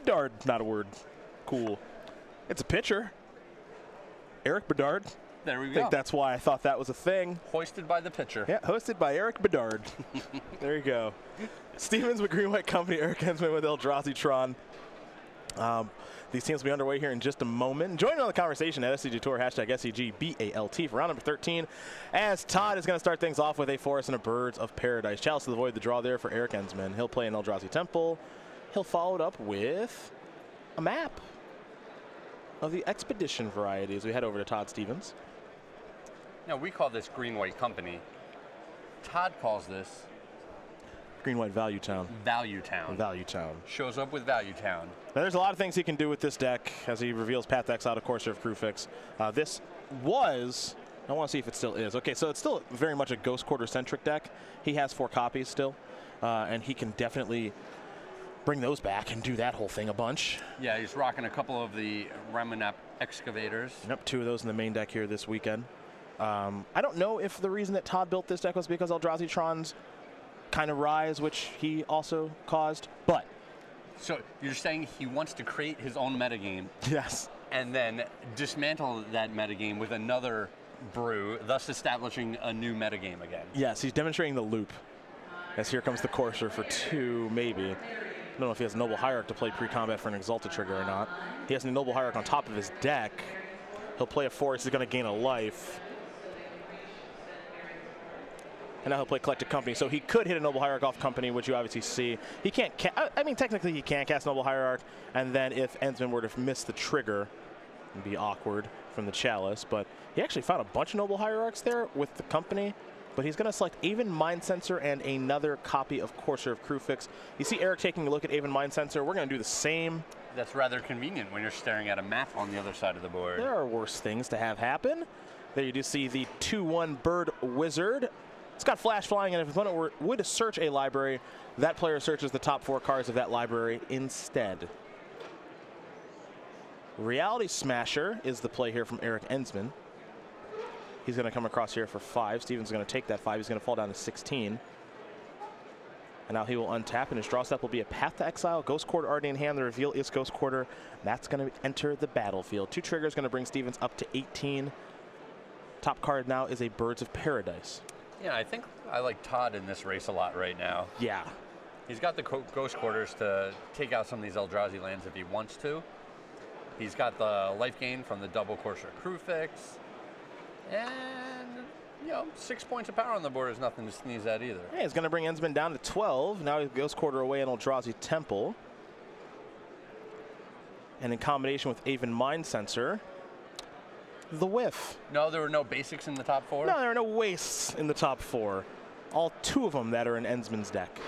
Bedard, not a word. Cool. It's a pitcher. Eric Bedard. There we go. I think that's why I thought that was a thing. Hoisted by the pitcher. Yeah, hosted by Eric Bedard. There you go. Stevens with Green White Company, Eric Enzmann with Eldrazi Tron. These teams will be underway here in just a moment. Join in on the conversation at SCG Tour, hashtag SCGBALT for round number 13. As Todd is going to start things off with a Forest and a Birds of Paradise. Chalice to the Void, the draw there for Eric Enzmann. He'll play an Eldrazi Temple. He'll follow it up with a map of the Expedition variety as we head over to Todd Stevens. Now, we call this Green White Company. Todd calls this Green White Value Town. Value Town. Value Town. Shows up with Value Town. Now, there's a lot of things he can do with this deck as he reveals Path to Exile to Courser of Crewfix. This was, I want to see if it still is. Okay, so it's still very much a Ghost Quarter centric deck. He has 4 copies still, and he can definitely bring those back and do that whole thing a bunch. Yeah, he's rocking a couple of the Ramunap Excavators. Yep, 2 of those in the main deck here this weekend. I don't know if the reason that Todd built this deck was because Eldrazi Tron's kind of rise, which he also caused, but. So you're saying he wants to create his own metagame. Yes. And then dismantle that metagame with another brew, thus establishing a new metagame again. Yes, he's demonstrating the loop. As here comes the Courser for 2, maybe. I don't know if he has a Noble Hierarch to play pre-combat for an Exalted trigger or not. He has a Noble Hierarch on top of his deck. He'll play a Forest, he's going to gain a life. And now he'll play Collected Company. So he could hit a Noble Hierarch off Company, which you obviously see. He can't, I mean, technically he can cast Noble Hierarch, and then if Enzmann were to miss the trigger, it'd be awkward from the Chalice. But he actually found a bunch of Noble Hierarchs there with the Company. But he's going to select Aven Mind Sensor and another copy of Courser of Crewfix. You see Eric taking a look at Aven Mind Sensor. We're going to do the same. That's rather convenient when you're staring at a map on the other side of the board. There are worse things to have happen. There you do see the 2/1 Bird Wizard. It's got Flash Flying, and if his opponent would search a library, that player searches the top 4 cards of that library instead. Reality Smasher is the play here from Eric Enzmann. He's going to come across here for 5. Steven's going to take that 5. He's going to fall down to 16. And now he will untap, and his draw step will be a Path to Exile, Ghost Quarter already in hand. The reveal is Ghost Quarter. That's going to enter the battlefield. 2 triggers going to bring Stevens up to 18. Top card now is a Birds of Paradise. Yeah, I think I like Todd in this race a lot right now. Yeah. He's got the Ghost Quarters to take out some of these Eldrazi lands if he wants to. He's got the life gain from the double Courser Crewfix. And, you know, 6 points of power on the board is nothing to sneeze at either. Yeah, he's going to bring Enzmann down to 12. Now he Ghost Quarter away in Eldrazi Temple. And in combination with Aven Mind Sensor, the whiff. No, there were no basics in the top 4? No, there are no wastes in the top 4. All 2 of them that are in Enzmann's deck.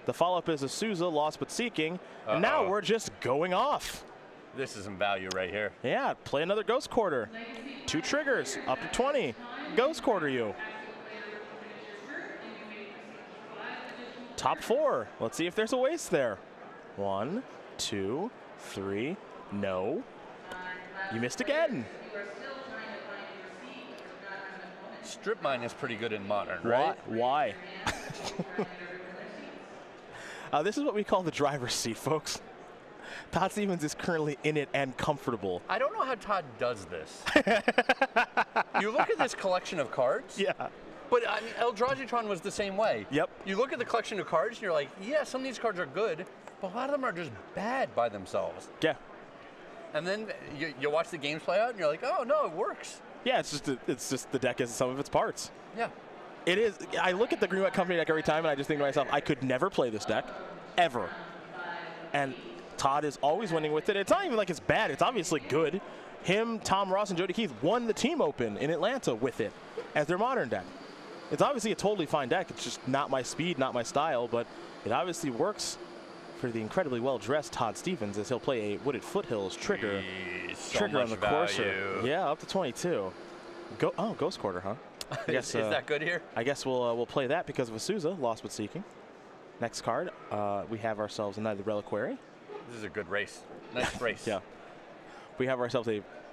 The follow-up is a Souza, Lost But Seeking. And now we're just going off. This is some value right here. Yeah, play another Ghost Quarter. 2 triggers, up to 20. Ghost Quarter you. Top 4. Let's see if there's a waste there. 1, 2, 3. No. You missed again. Strip Mine is pretty good in Modern, right? Why? This is what we call the driver's seat, folks. Todd Stevens is currently in it and comfortable. I don't know how Todd does this. You look at this collection of cards. Yeah. But I mean, Eldrazi Tron was the same way. Yep. You look at the collection of cards and you're like, yeah, some of these cards are good, but a lot of them are just bad by themselves. Yeah. And then you watch the games play out and you're like, oh, no, it works. Yeah, it's just the deck is some of its parts. Yeah. It is. I look at the Green White Company deck every time and I just think to myself, I could never play this deck, ever. And Todd is always winning with it. It's not even like it's bad. It's obviously good. Him, Tom Ross, and Jody Keith won the Team Open in Atlanta with it as their Modern deck. It's obviously a totally fine deck. It's just not my speed, not my style, but it obviously works for the incredibly well-dressed Todd Stevens as he'll play a Wooded Foothills trigger. Trigger on the Courser. Yeah, up to 22. Ghost Quarter, huh? I guess, is that good here? I guess we'll play that because of a Souza, Lost But Seeking. Next card, we have ourselves another Reliquary. This is a good race. Nice race. Yeah. We have ourselves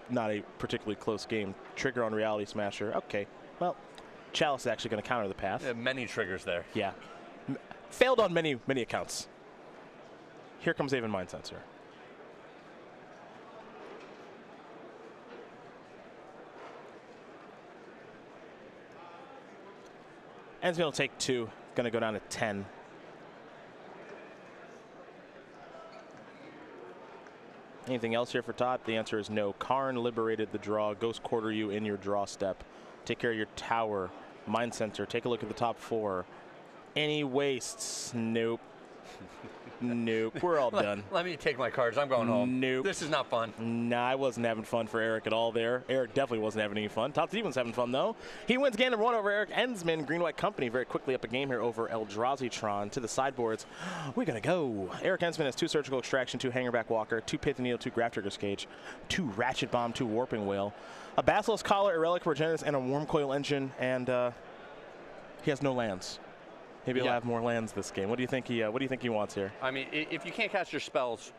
not a particularly close game. Trigger on Reality Smasher. Okay. Well, Chalice is actually going to counter the path. Many triggers there. Yeah. Failed on many accounts. Here comes Avon Mind Sensor. Enzmann will take 2. Going to go down to 10. Anything else here for Todd? The answer is no. Karn liberated the draw. Ghost Quarter you in your draw step. Take care of your tower. Mind Sensor. Take a look at the top 4. Any wastes? Nope. Nope. We're all done. Let me take my cards. I'm going home. Nope. This is not fun. Nah, I wasn't having fun for Eric at all there. Eric definitely wasn't having any fun. Todd Stevens having fun, though. He wins game number 1 over Eric Enzmann. Green-White Company very quickly up a game here over Eldrazi-tron. To the sideboards. We're going to go. Eric Enzmann has 2 Surgical Extraction, 2 Hangerback Walker, 2 Pith and Needle, 2 Grafdigger's Cage, 2 Ratchet Bomb, 2 Warping Whale, a Basilisk Collar, a Relic Regenesis, and a Worm Coil Engine, and he has no lands. Maybe he'll have more lands this game. What do you think he wants here? I mean, if you can't cast your spells,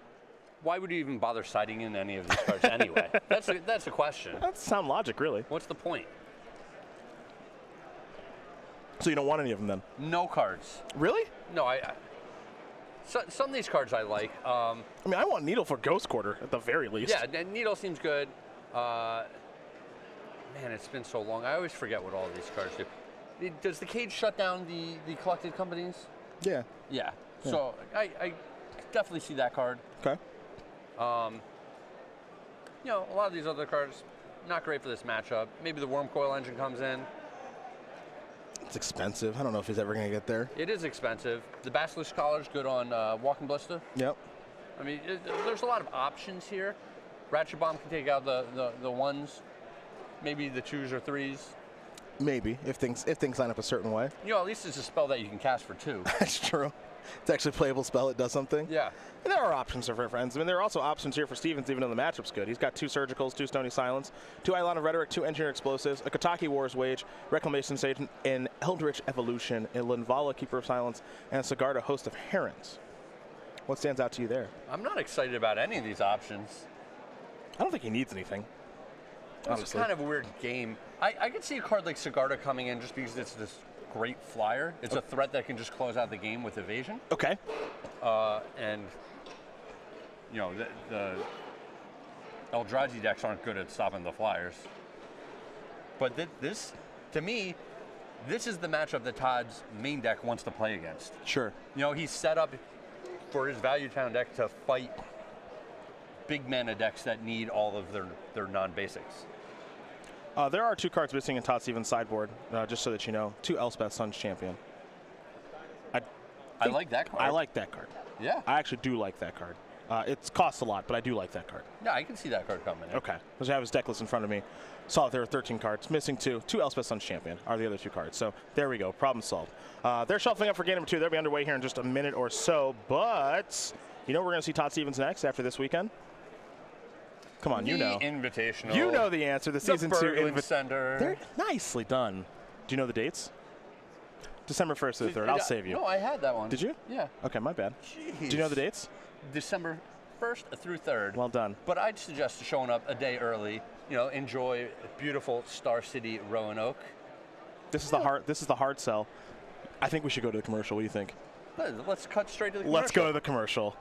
why would you even bother siding in any of these cards anyway? That's a question. That's sound logic, really. What's the point? So you don't want any of them then? No cards. Really? No, some of these cards I like. I mean, I want Needle for Ghost Quarter at the very least. Yeah, Needle seems good. Man, it's been so long. I always forget what all of these cards do. Does the cage shut down the collected companies? Yeah. Yeah. So I definitely see that card. Okay. You know, a lot of these other cards, not great for this matchup. Maybe the Worm Coil Engine comes in. It's expensive. I don't know if he's ever going to get there. It is expensive. The Basilisk Collar's good on Walking Ballista. Yep. I mean, there's a lot of options here. Ratchet Bomb can take out the 1s, maybe the 2s or 3s. Maybe, if things line up a certain way. You know, at least it's a spell that you can cast for 2. That's true. It's actually a playable spell. It does something. Yeah. And there are options for friends. I mean, there are also options here for Stevens, even though the matchup's good. He's got 2 Surgicals, 2 Stony Silence, 2 Eidolon of Rhetoric, 2 Engineer Explosives, a Kataki War's Wage, Reclamation Sage, an Eldritch Evolution, a Linvala Keeper of Silence, and a Sigarda Host of Herons. What stands out to you there? I'm not excited about any of these options. I don't think he needs anything. It's kind of a weird game. I could see a card like Sigarda coming in just because it's this great flyer. It's a threat that can just close out the game with evasion. Okay. And, you know, the Eldrazi decks aren't good at stopping the flyers. But this, to me, this is the matchup that Todd's main deck wants to play against. Sure. You know, he's set up for his Value Town deck to fight big mana decks that need all of their non-basics. There are 2 cards missing in Todd Stevens' sideboard, just so that you know. 2 Elspeth Sun's Champion. I like that card. I like that card. Yeah. I actually do like that card. It costs a lot, but I do like that card. Yeah, I can see that card coming in. Okay. Because I have his deck list in front of me. Saw there are 13 cards. Missing 2. 2 Elspeth Sun's Champion are the other 2 cards. So there we go. Problem solved. They're shuffling up for game number 2. They'll be underway here in just a minute or so. But you know we're going to see Todd Stevens next after this weekend? Come on, you know. Invitational. You know the answer. The Season 2 Berglund Center. They're nicely done. Do you know the dates? December 1st to the 3rd. I'll save you. No, I had that one. Did you? Yeah. Okay, my bad. Jeez. Do you know the dates? December 1st through 3rd. Well done. But I'd suggest showing up a day early. You know, enjoy beautiful Star City, Roanoke. This is the hard. This is the hard sell. I think we should go to the commercial. What do you think? Let's cut straight to the commercial. Let's go to the commercial.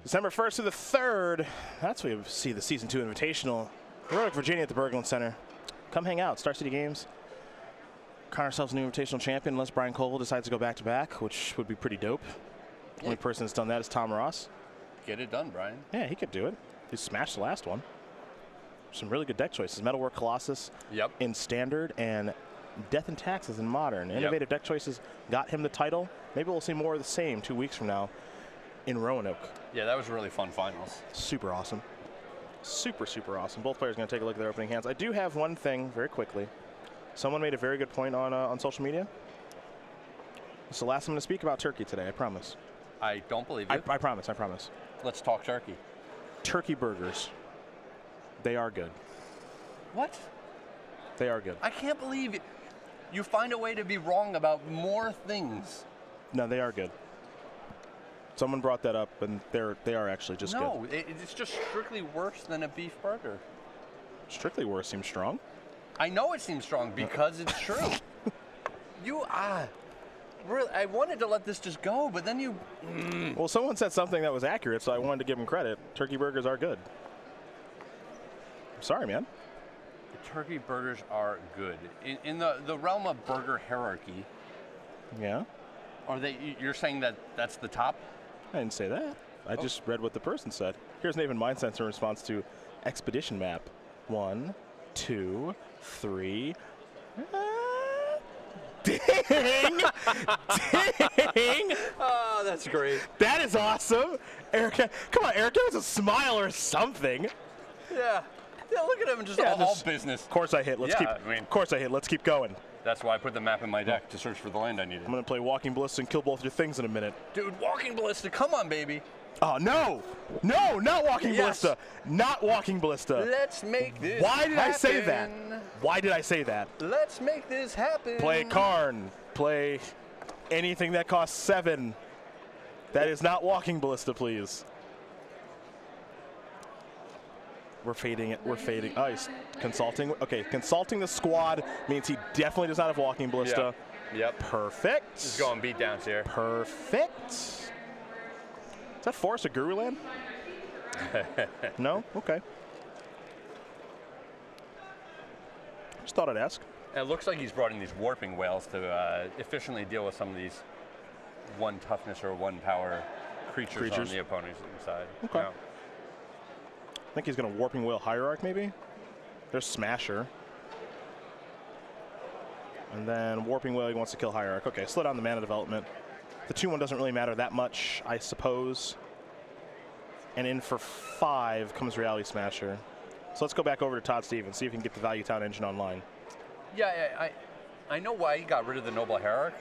December 1st to the 3rd. That's where we see the Season 2 Invitational. Heroic Virginia at the Berglund Center. Come hang out. Star City Games. Crown ourselves a new Invitational champion unless Brian Colville decides to go back-to-back, which would be pretty dope. The only person that's done that is Tom Ross. Get it done, Brian. Yeah, he could do it. He smashed the last one. Some really good deck choices. Metalwork Colossus in Standard and Death and Taxes in Modern. Innovative deck choices got him the title. Maybe we'll see more of the same 2 weeks from now. in Roanoke. Yeah, that was really fun finals. Super awesome. Super, super awesome. Both players going to take a look at their opening hands. I do have one thing very quickly. Someone made a very good point on social media. It's the last I'm going to speak about turkey today, I promise. I don't believe you. I promise, I promise. Let's talk turkey. Turkey burgers. They are good. What? They are good. I can't believe you find a way to be wrong about more things. No, they are good. Someone brought that up, and they are actually just good. No, it's just strictly worse than a beef burger. Strictly worse seems strong. I know it seems strong because it's true. Really, I wanted to let this just go, but then you... Well, someone said something that was accurate, so I wanted to give them credit. Turkey burgers are good. I'm sorry, man. Turkey burgers are good. In the realm of burger hierarchy... Yeah? You're saying that that's the top? I didn't say that. I just read what the person said. Here's an even mind sensor in response to expedition map. 1, 2, 3. Ding! Ding! Oh, that's great. That is awesome. Erica, come on, Erica, give us a smile or something. Yeah. Yeah, look at him, just all business. Of course I hit. Of course I hit. Let's keep going. That's why I put the map in my deck to search for the land I needed. I'm going to play Walking Ballista and kill both your things in a minute. Dude, Walking Ballista, come on, baby. Oh, no. No, not Walking Ballista. Not Walking Ballista. Let's make this Why did happen. I say that? Why did I say that? Let's make this happen. Play Karn. Play anything that costs 7. That is not Walking Ballista, please. We're fading it. We're fading. Oh, he's consulting. Okay, consulting the squad means he definitely does not have Walking Ballista. Yep. Perfect. He's going beat downs here. Perfect. Is that Forest of Guru Land? No? Okay. Just thought I'd ask. And it looks like he's brought in these warping whales to efficiently deal with some of these 1 toughness or 1 power creatures. On the opponent's side. Okay. Yeah. I think he's going to Warping Whale Hierarch, maybe. There's Smasher. And then Warping Whale, he wants to kill Hierarch. Okay, slow down the mana development. The 2-1 doesn't really matter that much, I suppose. And in for 5 comes Reality Smasher. So let's go back over to Todd Stevens, see if he can get the Value Town engine online. Yeah, I know why he got rid of the Noble Hierarch,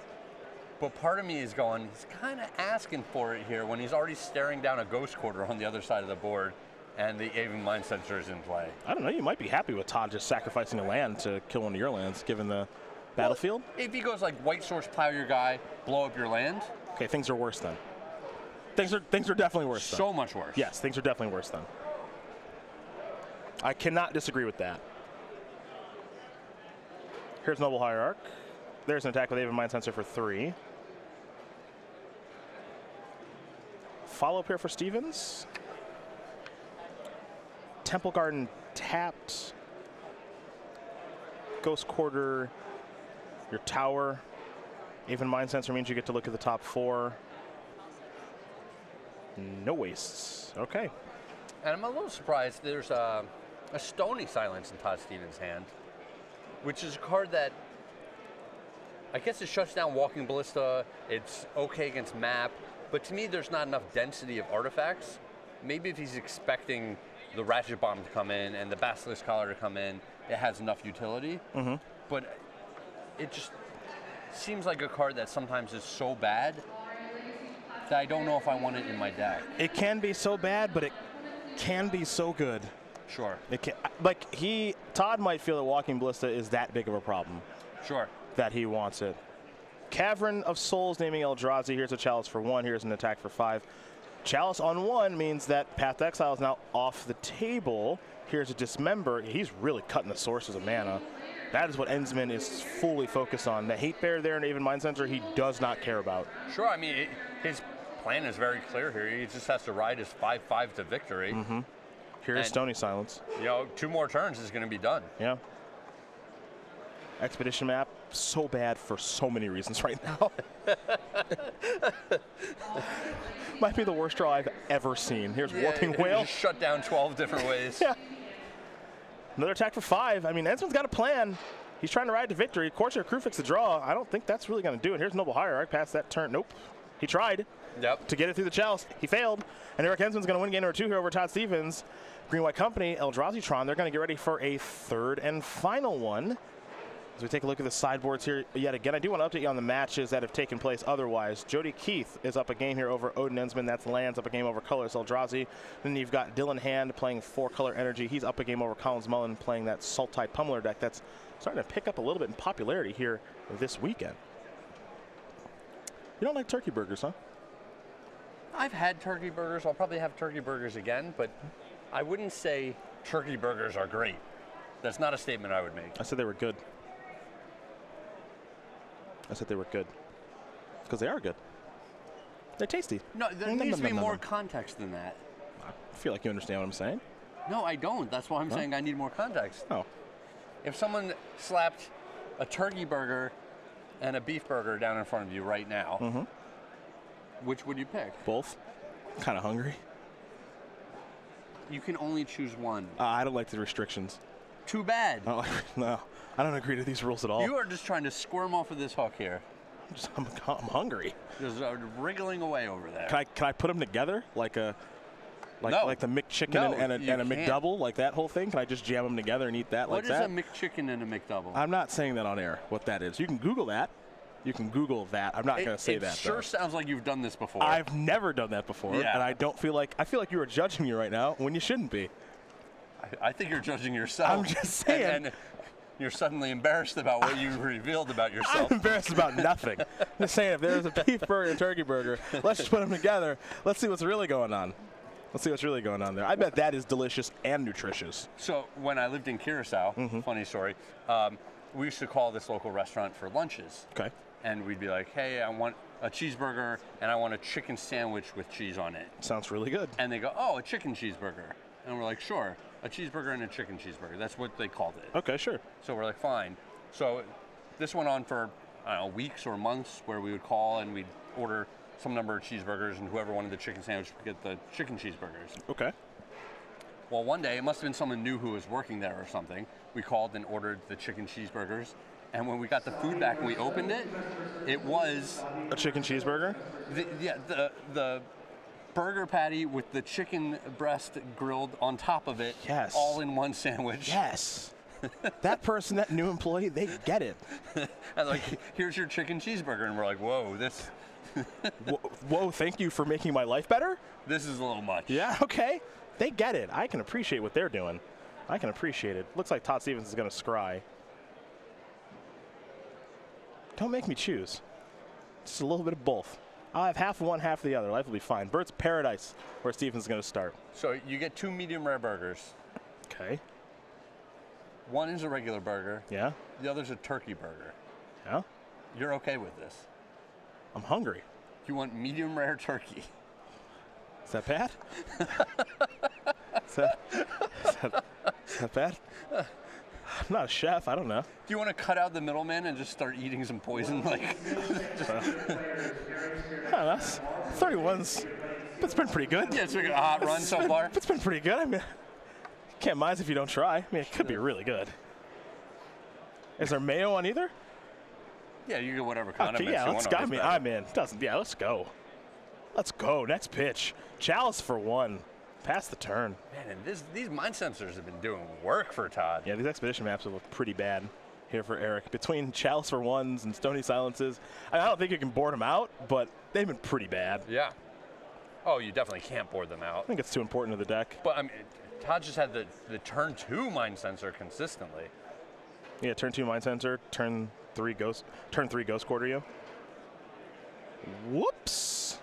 but part of me is going, he's kind of asking for it here when he's already staring down a Ghost Quarter on the other side of the board. And the Aven Mind Sensor is in play. I don't know. You might be happy with Todd just sacrificing a land to kill one of your lands, given the battlefield. If he goes like White Source, plow your guy, blow up your land. Okay, things are worse then. Things are definitely worse then. So much worse. Yes, things are definitely worse then. I cannot disagree with that. Here's Noble Hierarch. There's an attack with Aven Mind Sensor for 3. Follow-up here for Stevens. Temple Garden tapped. Ghost Quarter, your tower. Aven Mind Sensor means you get to look at the top 4. No wastes. Okay. And I'm a little surprised there's a Stony Silence in Todd Stevens' hand, which is a card that I guess it shuts down Walking Ballista. It's okay against map, but to me there's not enough density of artifacts. Maybe if he's expecting the Ratchet Bomb to come in and the Basilisk Collar to come in, it has enough utility. But it just seems like a card that sometimes is so bad that I don't know if I want it in my deck. It can be so bad, but it can be so good. Sure. It can, Todd might feel that Walking Ballista is that big of a problem. Sure. That he wants it. Cavern of Souls naming Eldrazi. Here's a Chalice for 1. Here's an attack for 5. Chalice on 1 means that Path to Exile is now off the table. Here's a Dismember. He's really cutting the sources of mana. That is what Enzmann is fully focused on. The Hate Bear there in Aven Mind Sensor, he does not care about. Sure, I mean, his plan is very clear here. He just has to ride his 5/5 to victory. Here's Stony Silence. 2 more turns is going to be done. Yeah. Expedition map, so bad for so many reasons right now. Might be the worst draw I've ever seen. Here's Warping Whale. Just shut down 12 different ways. Yeah. Another attack for 5. I mean, Enzmann's got a plan. He's trying to ride to victory. Corsair Crew fixed the draw. I don't think that's really going to do it. Here's Noble Hierarch. Past that turn. Nope. He tried. to get it through the chalice. He failed, and Eric Enzmann's going to win game number 2 here over Todd Stevens. Green-White Company, Eldrazi-tron, they're going to get ready for a third and final one. As we take a look at the sideboards here yet again, I do want to update you on the matches that have taken place otherwise. Jody Keith is up a game here over Odin Enzmann. That's lands up a game over Colors Eldrazi. Then you've got Dylan Hand playing 4-color Energy. He's up a game over Collins Mullen playing that Sultai Pummeler deck that's starting to pick up a little bit in popularity here this weekend. You don't like turkey burgers, huh? I've had turkey burgers. I'll probably have turkey burgers again, but I wouldn't say turkey burgers are great. That's not a statement I would make. I said they were good. I said they were good. Because they are good. They're tasty. No, there needs to be more context than that. I feel like you understand what I'm saying. No, I don't. That's why I'm saying I need more context. Oh. If someone slapped a turkey burger and a beef burger down in front of you right now, which would you pick? Both. Kind of hungry. You can only choose one. I don't like the restrictions. Too bad. No, I don't agree to these rules at all. You are just trying to squirm off of this hook here. I'm hungry. Just wriggling away over there. Can I put them together like a like the McChicken and a McDouble, like that whole thing? Can I just jam them together and eat that like that? What is a McChicken and a McDouble? I'm not saying that on air. What that is? You can Google that. You can Google that. I'm not going to say that. It sure sounds like you've done this before. I've never done that before, and I feel like you are judging me right now when you shouldn't be. I think you're judging yourself. I'm just saying. And you're suddenly embarrassed about what you revealed about yourself. I'm embarrassed about nothing. I'm just saying, if there's a beef burger and turkey burger, let's just put them together. Let's see what's really going on. Let's see what's really going on there. I bet that is delicious and nutritious. So when I lived in Curacao, funny story, we used to call this local restaurant for lunches. Okay. And we'd be like, hey, I want a cheeseburger and I want a chicken sandwich with cheese on it. Sounds really good. And they go, oh, a chicken cheeseburger. And we're like, sure, a cheeseburger and a chicken cheeseburger. That's what they called it. Okay, sure. So we're like, fine. So this went on for, I don't know, weeks or months where we would call and we'd order some number of cheeseburgers, and whoever wanted the chicken sandwich would get the chicken cheeseburgers. Okay. Well, one day, it must have been someone new who was working there or something. We called and ordered the chicken cheeseburgers. And when we got the food back and we opened it, it was a chicken cheeseburger? The burger patty with the chicken breast grilled on top of it, yes, all in one sandwich. Yes. That person, that new employee, they get it. And like, here's your chicken cheeseburger. And we're like, whoa, this... Whoa, thank you for making my life better? This is a little much. Yeah, okay. They get it. I can appreciate what they're doing. I can appreciate it. Looks like Todd Stevens is going to scry. Don't make me choose. Just a little bit of both. I'll have half of one, half of the other. Life will be fine. Bird's Paradise, where Stevens is going to start. So you get 2 medium rare burgers. Okay. One is a regular burger. Yeah. The other's a turkey burger. Yeah. You're okay with this? I'm hungry. You want medium rare turkey. Is that bad? is that bad? I'm not a chef. I don't know. Do you want to cut out the middleman and just start eating some poison? Like, I don't know. 31's. It's been pretty good. Yeah, it's been a hot run so far. It's been pretty good. I mean, can't mind if you don't try. I mean, it could be really good. Is there mayo on either? Yeah, you get whatever condiments okay, yeah, you let's want. go. I'm in. Yeah, let's go. Let's go. Next pitch. Chalice for 1. Pass the turn. Man, and these mind sensors have been doing work for Todd. Yeah, these expedition maps have looked pretty bad here for Eric. Between Chalice for 1s and Stony Silences, I don't think you can board them out, but they've been pretty bad. Yeah. Oh, you definitely can't board them out. I think it's too important to the deck. But, I mean, Todd just had the turn 2 mind sensor consistently. Yeah, turn 2 mind sensor, turn 3 ghost quarter you. Whoops.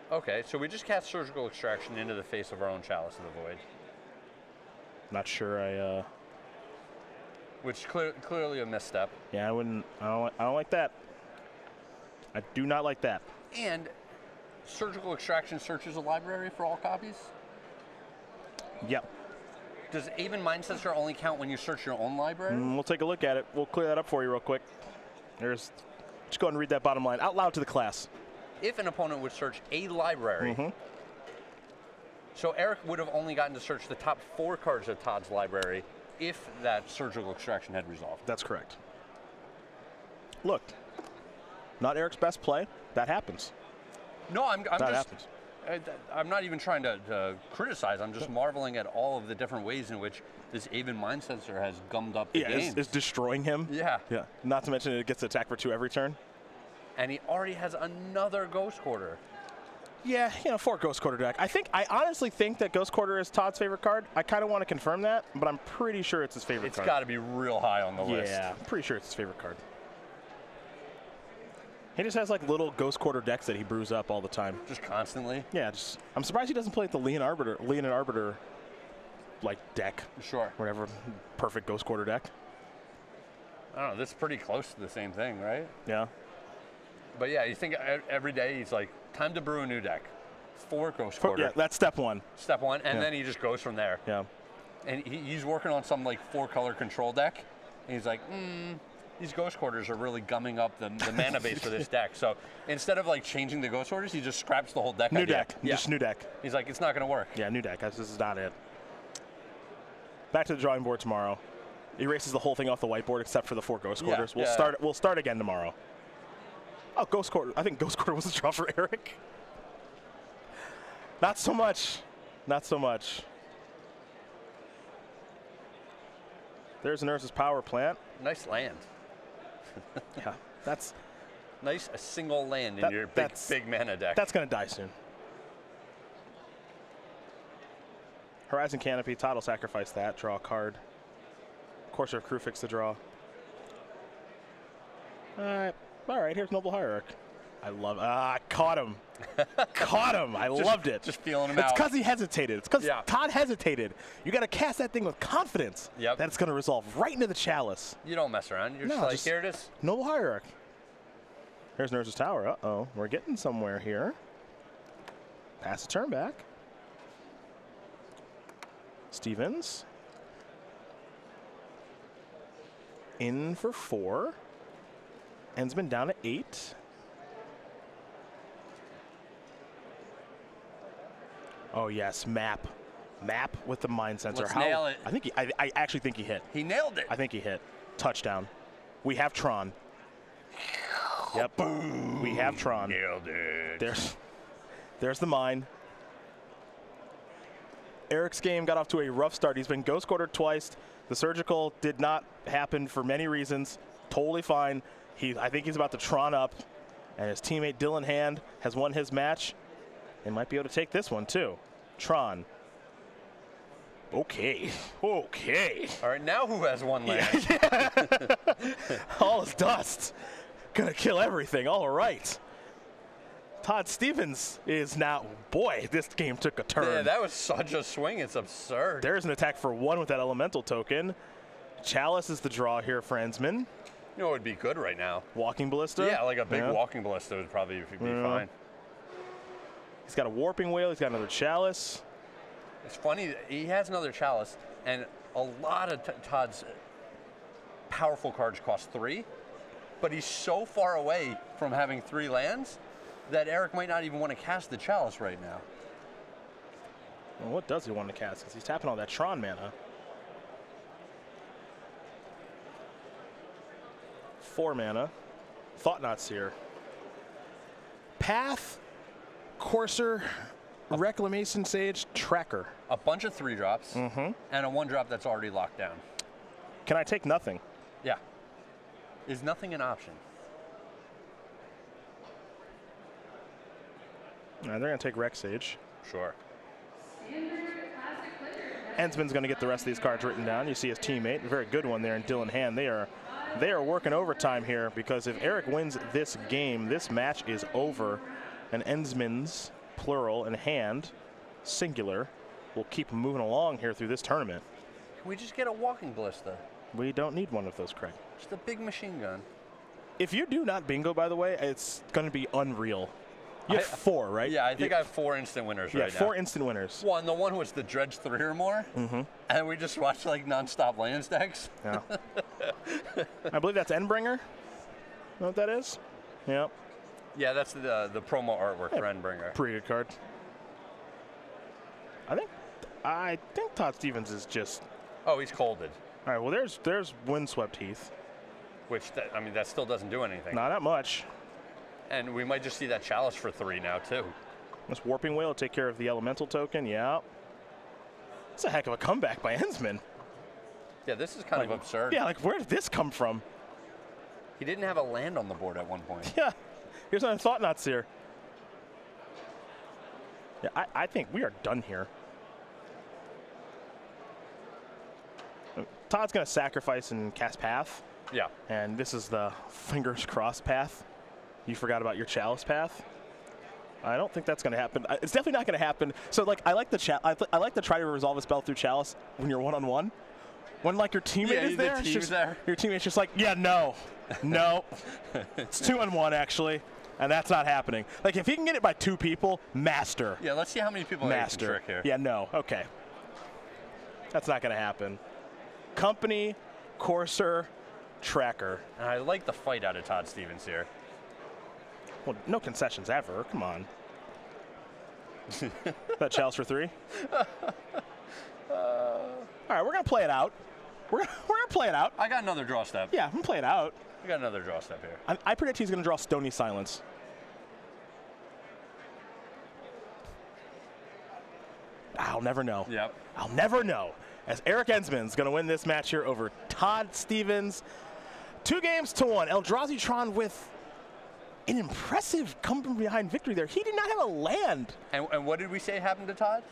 Okay, so we just cast Surgical Extraction into the face of our own Chalice of the Void. Not sure I... Which clearly a misstep. Yeah, I don't like that. I do not like that. And Surgical Extraction searches a library for all copies? Yep. Does even Mind Sensor only count when you search your own library? We'll take a look at it. We'll clear that up for you real quick. Just go ahead and read that bottom line out loud to the class. If an opponent would search a library, so Eric would have only gotten to search the top 4 cards of Todd's library if that surgical extraction had resolved. That's correct. Look, not Eric's best play. That happens. No, I'm that just. happens. I'm not even trying to criticize. I'm just marveling at all of the different ways in which this Aven Mind Sensor has gummed up the game. It's destroying him. Yeah. Yeah. Not to mention it gets attacked for 2 every turn. And he already has another Ghost Quarter. Yeah, 4 Ghost Quarter deck. I honestly think that Ghost Quarter is Todd's favorite card. I kind of want to confirm that, but I'm pretty sure it's his favorite card. It's got to be real high on the list. Yeah, I'm pretty sure it's his favorite card. He just has like little Ghost Quarter decks that he brews up all the time. Just constantly? Yeah, I'm surprised he doesn't play the Leon Arbiter like deck. Sure. Whatever, perfect Ghost Quarter deck. I don't know, this is pretty close to the same thing, right? Yeah. But yeah, you think every day he's like, time to brew a new deck. 4 Ghost Quarter. Yeah, that's step 1. Step 1, and then he just goes from there. Yeah. And he's working on some like 4-color control deck, and he's like, these Ghost Quarters are really gumming up the mana base for this deck. So instead of like changing the Ghost Quarters, he just scraps the whole deck. New deck. Yeah. Just new deck. He's like, it's not going to work. Yeah, new deck. This is not it. Back to the drawing board tomorrow. Erases the whole thing off the whiteboard except for the 4 Ghost Quarters. We'll start again tomorrow. Oh, Ghost Quarter. I think Ghost Quarter was a draw for Eric. Not so much. Not so much. There's an Urza's Power Plant. Nice land. Yeah, that's nice. A single land in your big mana deck. That's going to die soon. Horizon Canopy. Todd will sacrifice that. Draw a card. Courser of Crufix to draw. All right, here's Noble Hierarch. I love caught him. Caught him. I loved it. Just feeling him out. It's because he hesitated. It's because Todd hesitated. You got to cast that thing with confidence that it's going to resolve right into the Chalice. You don't mess around. You're just like, here it is. Noble Hierarch. Here's Nurse's Tower. Uh-oh. We're getting somewhere here. Pass the turn back. Stevens. In for 4. Enzmann down to 8. Oh yes, map with the Mind Sensor. Let's nail it. I actually think he hit. He nailed it. I think he hit. Touchdown. We have Tron. Yep. Boom. We have Tron. Nailed it. There's the mine. Eric's game got off to a rough start. He's been Ghost Quartered twice. The surgical did not happen for many reasons. Totally fine. I think he's about to Tron up, and his teammate Dylan Hand has won his match. They might be able to take this one too. Tron. Okay. Okay. All right, now who has one land? Yeah. All is dust. Gonna kill everything. All right. Todd Stevens is now, boy, this game took a turn. Yeah, that was such a swing. It's absurd. There's an attack for 1 with that elemental token. Chalice is the draw here for Enzmann. You know what would be good right now? Walking Ballista? Yeah, like a big walking ballista would probably be fine. He's got a Warping Whale. He's got another Chalice. It's funny, he has another Chalice, and a lot of Todd's powerful cards cost 3, but he's so far away from having 3 lands that Eric might not even want to cast the Chalice right now. Well, what does he want to cast? Because he's tapping all that Tron mana. 4 mana. Thought-Knot Seer. Path, Courser, Reclamation Sage, Tracker. A bunch of 3-drops, and a 1-drop that's already locked down. Can I take nothing? Yeah. Is nothing an option? They're going to take Rec Sage. Sure. Enzmann's going to get the rest of these cards written down. You see his teammate, a very good one there in Dylan Hand. They are working overtime here because if Eric wins this game, this match is over. And Enzmann's, plural, and Hand, singular, will keep moving along here through this tournament. Can we just get a walking ballista? We don't need one of those, Craig. Just a big machine gun. If you do not bingo, by the way, it's going to be unreal. You have 4, right? Yeah, I think I have 4 instant winners right now. Yeah, 4 instant winners. The one was the Dredge 3 or more, and we just watched like non-stop land stacks. Yeah. I believe that's Endbringer. Know what that is? Yeah. Yeah, that's the promo artwork for Endbringer. Pretty good card. I think Todd Stevens is just. Oh, he's colded. All right, well, there's Windswept Heath. Which, I mean, that still doesn't do anything. Not that much. And we might just see that Chalice for 3 now, too. This Warping Whale will take care of the Elemental token, yeah. It's a heck of a comeback by Enzmann. Yeah, this is kind of absurd. Yeah, like, where did this come from? He didn't have a land on the board at one point. Yeah, here's another Thought Knots here. Yeah, I think we are done here. Todd's going to sacrifice and cast Path. Yeah. And this is the fingers crossed path. You forgot about your Chalice path. I don't think that's going to happen. It's definitely not going to happen. So, like, I like to try to resolve a spell through Chalice when you're one-on-one. When, like, your teammate is there, your teammate's just like, yeah, no. It's 2-on-1, actually. And that's not happening. Like, if he can get it by 2 people, master. Yeah, let's see how many people can trick here. Yeah, no. Okay. That's not going to happen. Company, Courser, Tracker. And I like the fight out of Todd Stevens here. Well, no concessions ever. Come on. That Chalice for 3? All right, we're going to play it out. We're going to play it out. I got another draw step. Yeah, I'm going to play it out. I got another draw step here. I predict he's going to draw Stony Silence. I'll never know. Yep. I'll never know. As Eric Enzmann's going to win this match here over Todd Stevens. 2-1. Eldrazi Tron with an impressive come from behind victory there. He did not have a land. And what did we say happened to Todd?